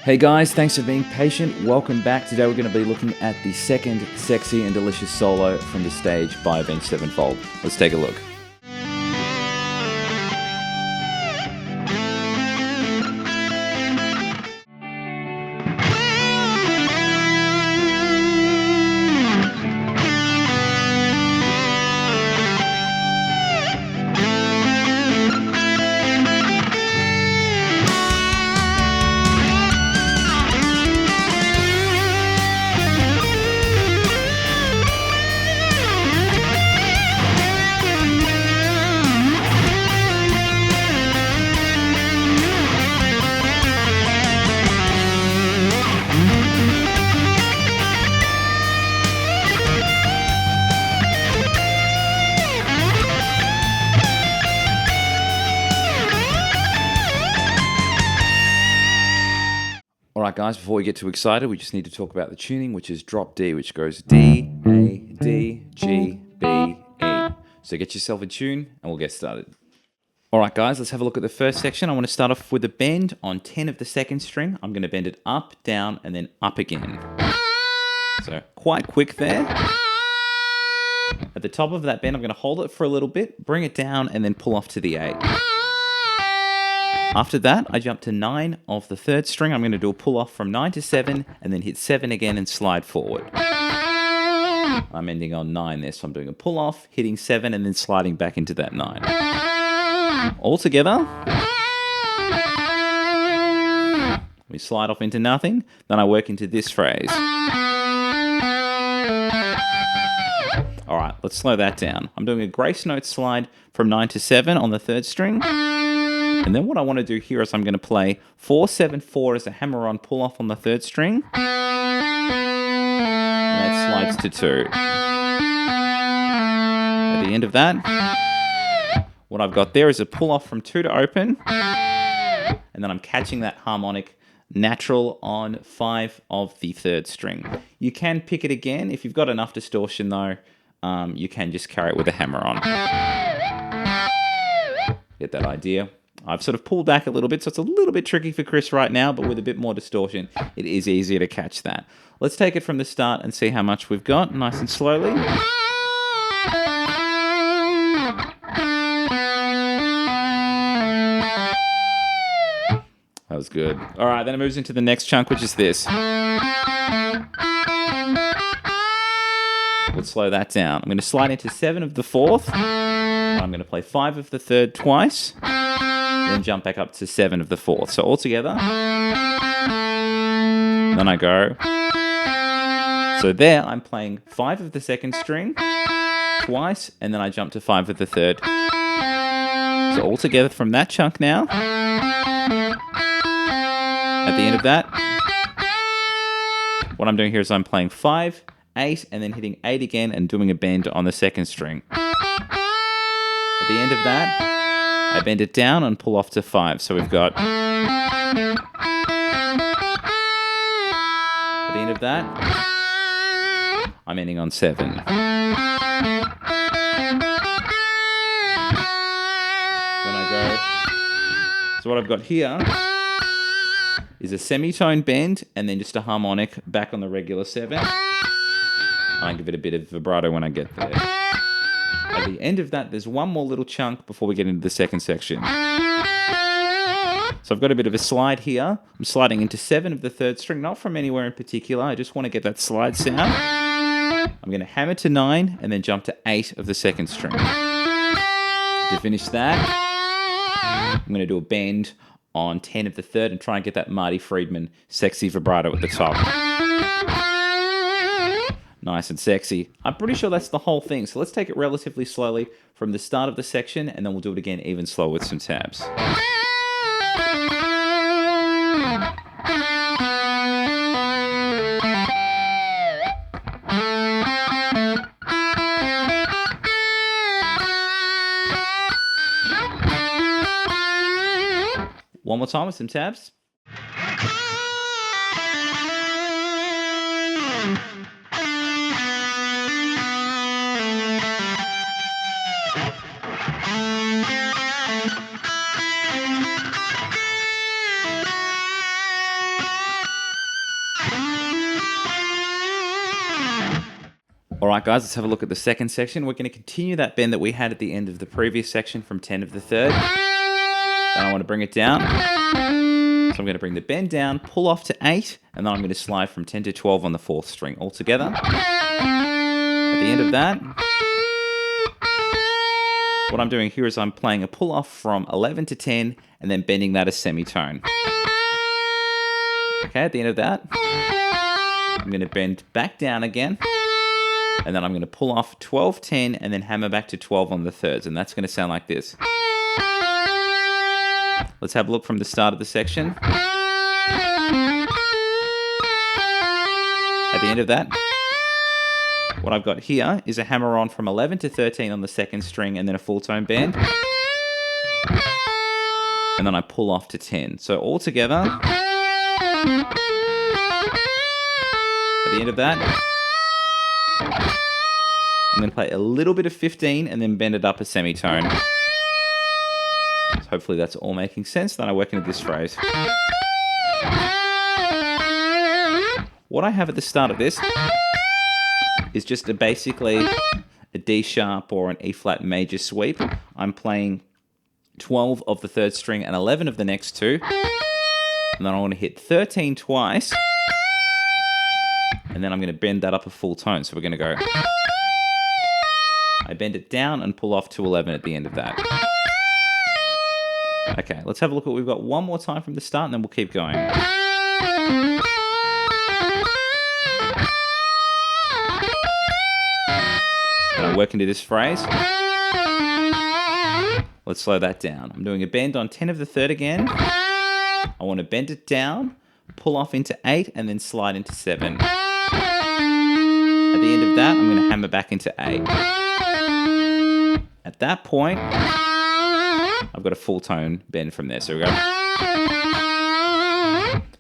Hey guys, thanks for being patient. Welcome back. Today we're going to be looking at the second sexy and delicious solo from the stage by Avenged Sevenfold. Let's take a look. Alright guys, before we get too excited, we just need to talk about the tuning, which is drop D, which goes D, A, D, G, B, E. So get yourself a tune and we'll get started. Alright guys, let's have a look at the first section. I want to start off with a bend on 10 of the second string. I'm going to bend it up, down, and then up again. So quite quick there. At the top of that bend, I'm going to hold it for a little bit, bring it down, and then pull off to the 8. After that, I jump to 9 of the third string. I'm going to do a pull off from 9 to 7 and then hit 7 again and slide forward. I'm ending on 9 there, so I'm doing a pull off, hitting 7 and then sliding back into that 9. All together, we slide off into nothing, then I work into this phrase. Alright, let's slow that down. I'm doing a grace note slide from 9 to 7 on the third string. And then what I want to do here is I'm going to play 4, 7, 4 as a hammer-on pull-off on the third string. And that slides to 2. At the end of that, what I've got there is a pull-off from 2 to open. And then I'm catching that harmonic natural on 5 of the third string. You can pick it again. If you've got enough distortion though, you can just carry it with a hammer-on. Get that idea? I've sort of pulled back a little bit, so it's a little bit tricky for Chris right now, but with a bit more distortion, it is easier to catch that. Let's take it from the start and see how much we've got, nice and slowly. That was good. All right, then it moves into the next chunk, which is this. Let's slow that down. I'm going to slide into 7 of the fourth. I'm going to play 5 of the third twice. Then jump back up to 7 of the fourth. So all together. Then I go. So there I'm playing 5 of the second string twice, and then I jump to 5 of the third. So all together from that chunk now. At the end of that, what I'm doing here is I'm playing 5, 8, and then hitting 8 again and doing a bend on the second string. At the end of that, I bend it down and pull off to 5. So we've got... At the end of that, I'm ending on 7. Then I go... So what I've got here is a semitone bend and then just a harmonic back on the regular 7. I give it a bit of vibrato when I get there. At the end of that, there's one more little chunk before we get into the second section. So I've got a bit of a slide here. I'm sliding into 7 of the third string, not from anywhere in particular. I just want to get that slide sound. I'm going to hammer to 9 and then jump to 8 of the second string. To finish that, I'm going to do a bend on 10 of the third and try and get that Marty Friedman sexy vibrato at the top. Nice and sexy. I'm pretty sure that's the whole thing. So let's take it relatively slowly from the start of the section, and then we'll do it again even slower with some tabs. One more time with some tabs. All right, guys, let's have a look at the second section. We're going to continue that bend that we had at the end of the previous section from 10 of the third. Then I want to bring it down. So I'm going to bring the bend down, pull off to 8, and then I'm going to slide from 10 to 12 on the 4th string all together. At the end of that, what I'm doing here is I'm playing a pull off from 11 to 10 and then bending that a semitone. Okay, at the end of that, I'm going to bend back down again. And then I'm going to pull off 12, 10, and then hammer back to 12 on the thirds. And that's going to sound like this. Let's have a look from the start of the section. At the end of that, what I've got here is a hammer on from 11 to 13 on the 2nd string and then a full tone bend. And then I pull off to 10. So all together, at the end of that, I'm going to play a little bit of 15 and then bend it up a semitone. So hopefully that's all making sense. Then I work into this phrase. What I have at the start of this is just basically a D sharp or an E flat major sweep. I'm playing 12 of the 3rd string and 11 of the next 2. And then I want to hit 13 twice. And then I'm going to bend that up a full tone. So we're going to go... I bend it down and pull off to 11 at the end of that. Okay, let's have a look at what we've got one more time from the start and then we'll keep going. And I work into this phrase. Let's slow that down. I'm doing a bend on 10 of the 3rd again. I want to bend it down, pull off into 8, and then slide into 7. At the end of that, I'm going to hammer back into 8. At that point, I've got a full tone bend from there. So we go.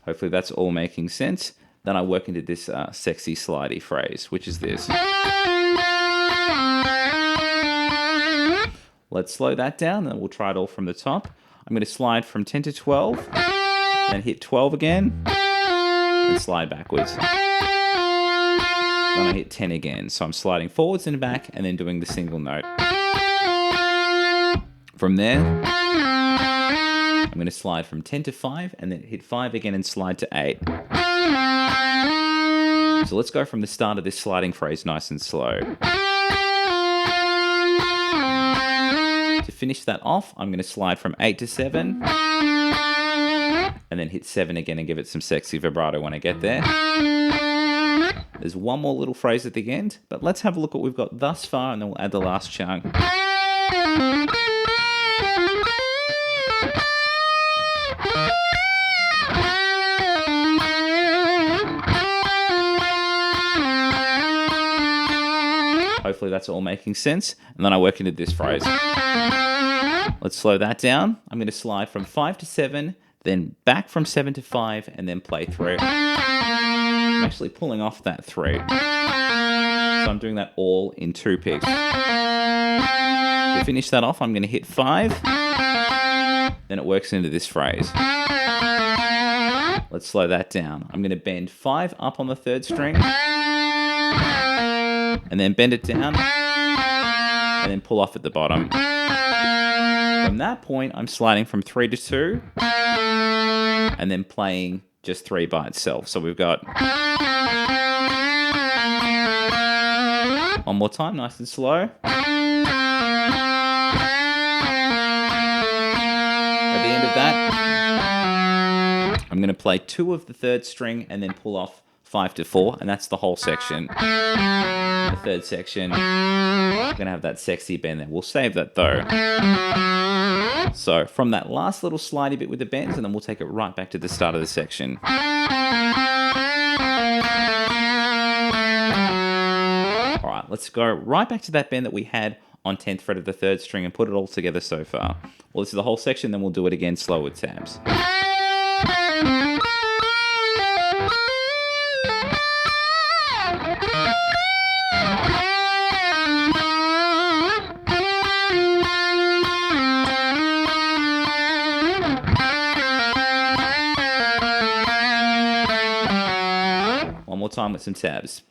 Hopefully that's all making sense. Then I work into this sexy slidey phrase, which is this. Let's slow that down, and we'll try it all from the top. I'm going to slide from 10 to 12, then hit 12 again, and slide backwards. Then I hit 10 again. So I'm sliding forwards and back, and then doing the single note. From there, I'm going to slide from 10 to 5 and then hit 5 again and slide to 8. So let's go from the start of this sliding phrase nice and slow. To finish that off, I'm going to slide from 8 to 7 and then hit 7 again and give it some sexy vibrato when I get there. There's one more little phrase at the end, but let's have a look at what we've got thus far and then we'll add the last chunk. Hopefully that's all making sense. And then I work into this phrase. Let's slow that down. I'm going to slide from 5 to 7, then back from 7 to 5, and then play through. I'm actually pulling off that 3. So I'm doing that all in 2 picks. To finish that off, I'm going to hit 5. Then it works into this phrase. Let's slow that down. I'm going to bend 5 up on the 3rd string. And then bend it down. And then pull off at the bottom. From that point, I'm sliding from 3 to 2. And then playing just 3 by itself. So we've got... One more time, nice and slow. At the end of that, I'm going to play 2 of the 3rd string and then pull off 5 to 4, and that's the whole section. The 3rd section, we're going to have that sexy bend there. We'll save that though. So from that last little slidey bit with the bends, and then we'll take it right back to the start of the section. All right, let's go right back to that bend that we had on 10th fret of the 3rd string and put it all together so far. Well, this is the whole section, then we'll do it again slow with tabs. One more time with some tabs.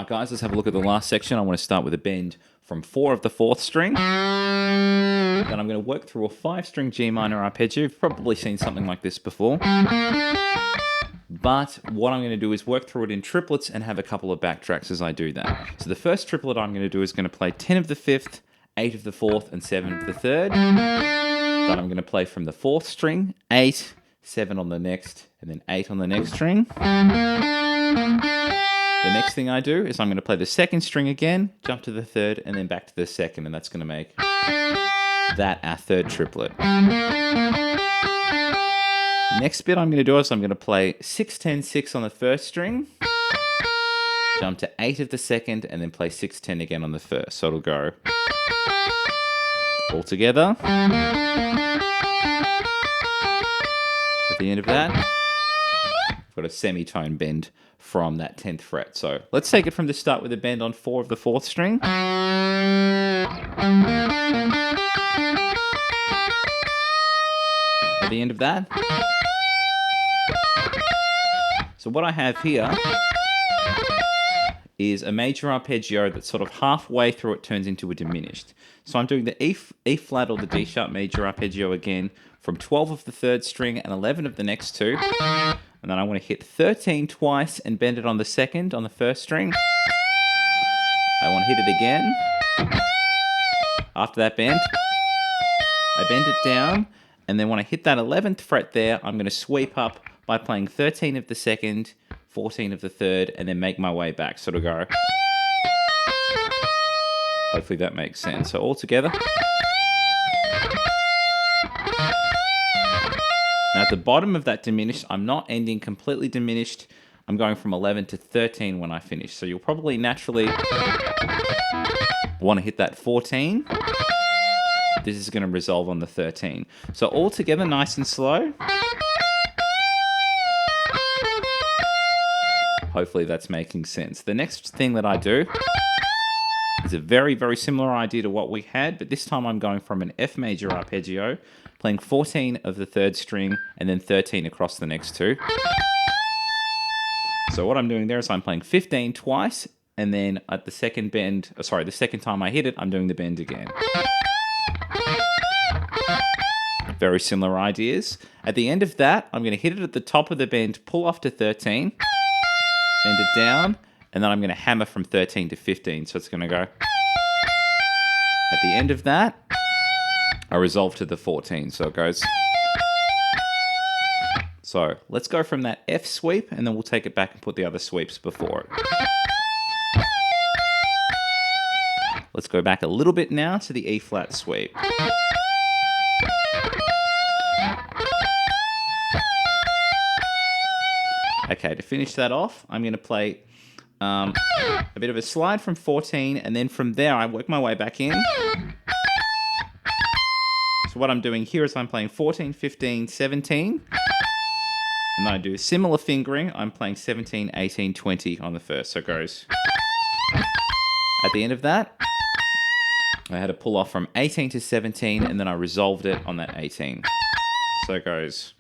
Alright guys, let's have a look at the last section. I want to start with a bend from 4 of the 4th string. Then I'm going to work through a 5-string G minor arpeggio. You've probably seen something like this before. But what I'm going to do is work through it in triplets and have a couple of backtracks as I do that. So the first triplet I'm going to do is going to play 10 of the 5th, 8 of the 4th, and 7 of the 3rd. Then I'm going to play from the 4th string, 8, 7 on the next, and then 8 on the next string. The next thing I do is I'm going to play the 2nd string again, jump to the 3rd, and then back to the 2nd, and that's going to make that our 3rd triplet. Next bit I'm going to do is I'm going to play 6, 10, 6 on the 1st string, jump to 8 of the 2nd, and then play 6, 10 again on the 1st. So it'll go all together. At the end of that, I've got a semitone bend from that 10th fret. So let's take it from the start with a bend on 4 of the 4th string. At the end of that. So what I have here is a major arpeggio that's sort of halfway through it turns into a diminished. So I'm doing the E flat or the D sharp major arpeggio again from 12 of the 3rd string and 11 of the next 2. And then I want to hit 13 twice and bend it on the 2nd on the 1st string. I want to hit it again. After that bend, I bend it down, and then when I hit that 11th fret there, I'm going to sweep up by playing 13 of the 2nd, 14 of the 3rd, and then make my way back. So it'll go. Hopefully that makes sense. So all together. Now at the bottom of that diminished, I'm not ending completely diminished. I'm going from 11 to 13 when I finish. So you'll probably naturally want to hit that 14. This is going to resolve on the 13. So all together, nice and slow. Hopefully that's making sense. The next thing that I do is a very, very similar idea to what we had, but this time I'm going from an F major arpeggio, playing 14 of the 3rd string, and then 13 across the next 2. So what I'm doing there is I'm playing 15 twice, and then at the second bend, the second time I hit it, I'm doing the bend again. Very similar ideas. At the end of that, I'm going to hit it at the top of the bend, pull off to 13, bend it down, and then I'm going to hammer from 13 to 15. So it's going to go. At the end of that, I resolve to the 14. So it goes. So let's go from that F sweep, and then we'll take it back and put the other sweeps before it. Let's go back a little bit now to the E flat sweep. Okay, to finish that off, I'm going to play a bit of a slide from 14, and then from there I work my way back in. So what I'm doing here is I'm playing 14, 15, 17, and then I do similar fingering. I'm playing 17, 18, 20 on the 1st, so it goes. At the end of that, I had to pull off from 18 to 17, and then I resolved it on that 18. So it goes.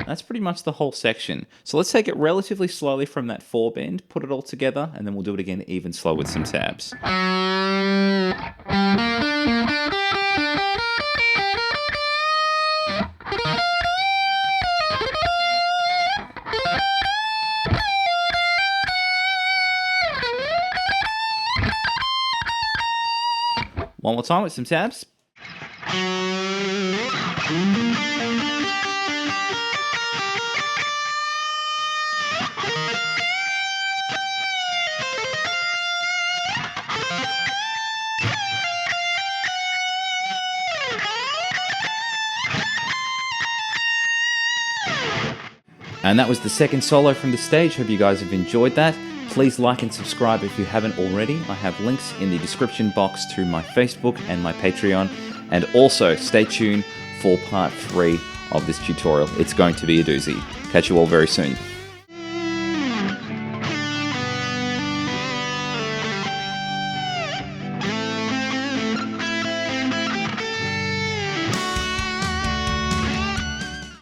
That's pretty much the whole section. So let's take it relatively slowly from that 4 bend, put it all together, and then we'll do it again even slow with some tabs. One more time with some tabs. And that was the second solo from the stage. Hope you guys have enjoyed that. Please like and subscribe if you haven't already. I have links in the description box to my Facebook and my Patreon. And also stay tuned for part 3 of this tutorial. It's going to be a doozy. Catch you all very soon.